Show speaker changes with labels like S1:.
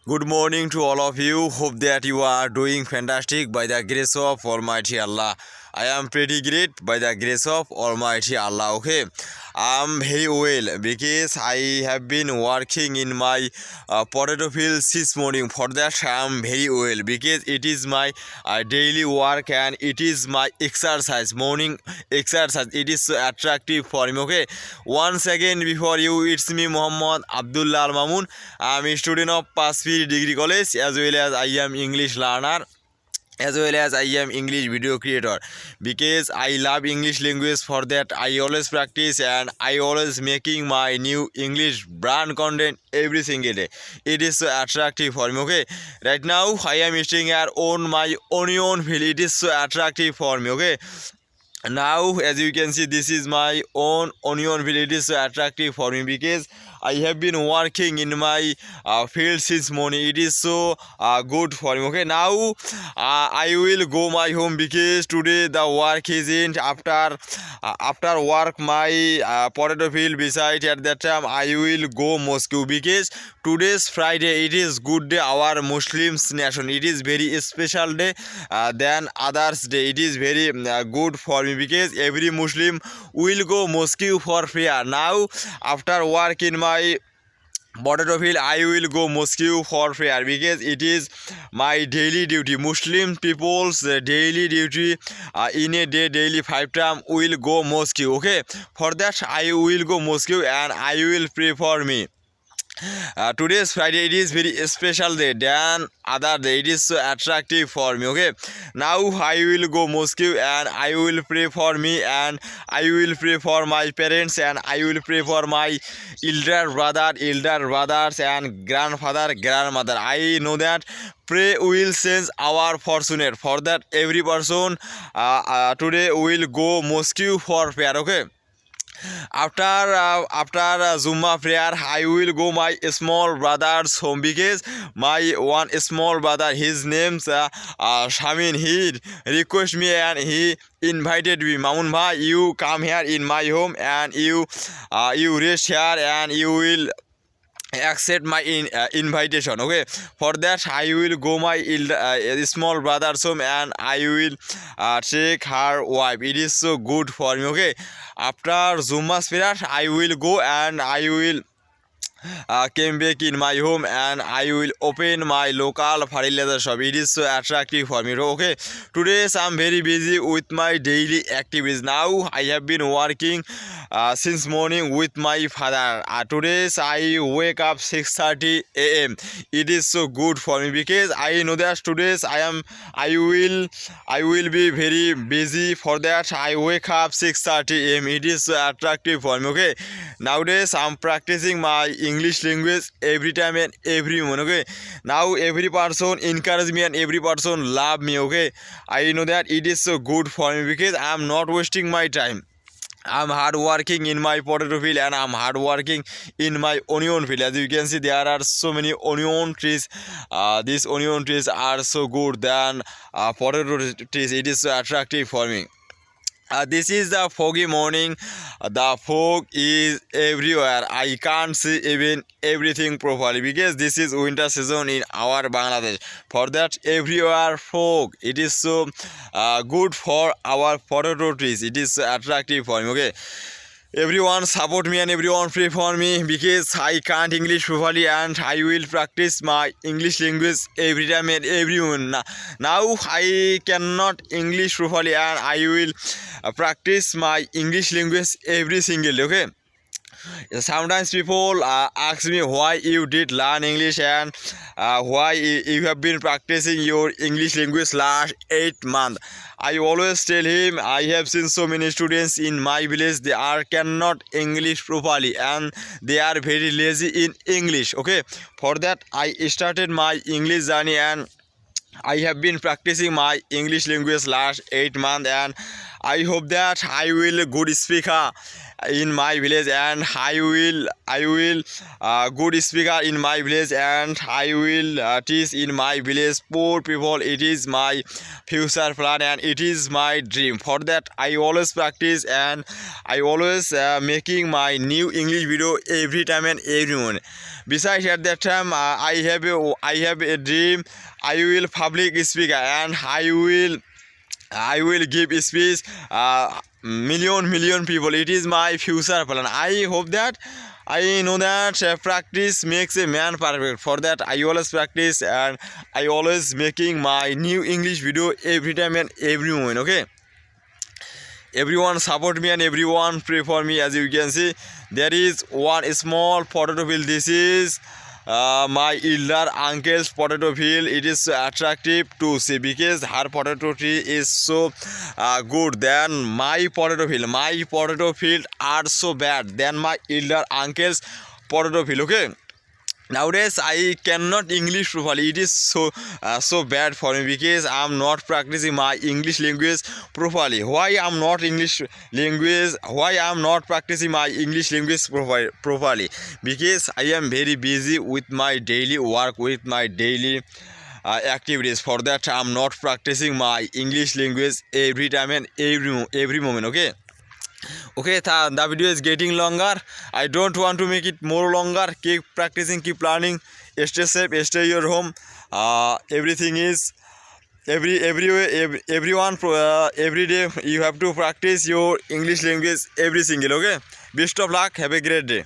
S1: Good morning to all of you. Hope that you are doing fantastic by the grace of Almighty Allah. I am pretty great by the grace of Almighty Allah. Okay, I'm very well because I have been working in my potato field since morning. For that, I am very well because it is my daily work and it is my exercise, morning exercise. It is so attractive for me. Okay, once again before you, it's me Muhammad Abdullah Al Mamun. I am a student of Passpir Degree College as well as I am English learner as well as I am English video creator because I love English language. For that I always practice and I always making my new English brand content every single day. It is so attractive for me. Okay, right now I am staying here on my onion field. It is so attractive for me. Okay, now as you can see, this is my own onion field. It is so attractive for me because I have been working in my field since morning. It is so good for me. Okay, now I will go my home because today the work isn't. After work my potato field beside, at that time I will go mosque because today's Friday. It is good day our Muslims nation. It is very special day than others day. It is very good for me because every Muslim will go mosque for prayer. Now after work in my potato field I will go mosque for prayer because it is my daily duty. Muslim people's daily duty in a day, daily 5 times will go mosque. Okay, for that I will go mosque and I will pray for me. Today's Friday. It is very special day than other day. It is so attractive for me. Okay, now I will go mosque and I will pray for me and I will pray for my parents and I will pray for my elder brothers and grandmother. I know that pray will change our fortune. For that every person today will go mosque for prayer. Okay, after Zumba prayer I will go my small brother's home because my one small brother, his name's Shamin, he request me and he invited me, Mamun bhai, you come here in my home and you rest here and you will accept my invitation. Okay, for that I will go my small brother's home and I will take her wife. It is so good for me. Okay, after Zumba's prayer I will go and I will came back in my home and I will open my local fertilizer shop. It is so attractive for me. Okay, today I'm very busy with my daily activities. Now I have been working since morning with my father. Today I wake up 6:30 a.m. It is so good for me because I know that today's I will be very busy. For that I wake up 6:30 a.m. It is so attractive for me. Okay, nowadays I'm practicing my English language every time and every moment. Okay, now every person encourage me and every person love me. Okay, I know that it is so good for me because I am not wasting my time. I'm hard working in my potato field and I'm hard working in my onion field. As you can see, there are so many onion trees. These onion trees are so good than potato trees. It is so attractive for me. This is the foggy morning. The fog is everywhere. I can't see even everything properly because this is winter season in our Bangladesh. For that everywhere fog. It is so good for our potato trees. It is so attractive for me. Okay, everyone support me and everyone pray for me because I can't English properly and I will practice my English language every time and everyone. Now I cannot English properly and I will practice my English language every single day. Okay, sometimes people ask me why you did learn English and why you have been practicing your English language last 8 months. I always tell him I have seen so many students in my village. They cannot English properly and they are very lazy in English. Okay, for that I started my English journey and I have been practicing my English language last 8 months and I hope that I will good speaker in my village, and I will good speaker in my village, and I will teach in my village poor people. It is my future plan and it is my dream. For that I always practice, and I always making my new English video every time and every morning. Besides, at that time I have a dream. I will public speaker, and I will give speech million people. It is my future plan. I hope that I know that practice makes a man perfect. For that I always practice, and I always making my new English video every time and every moment. Okay, everyone support me and everyone pray for me. As you can see, there is one small potato field. This is my elder uncle's potato field. It is so attractive to see because her potato tree is so good than my potato field. My potato field are so bad than my elder uncle's potato field. Okay, nowadays I cannot English properly. It is so bad for me because I am not practicing my English language properly. Why I am not English language? Why I am not practicing my English language properly? Because I am very busy with my daily work, with my daily activities. For that I am not practicing my English language every time and every moment. Okay, the video is getting longer. I don't want to make it more longer. Keep practicing, keep learning. Stay safe, stay your home. Everything is everyone every day you have to practice your English language every single. Okay, best of luck, have a great day.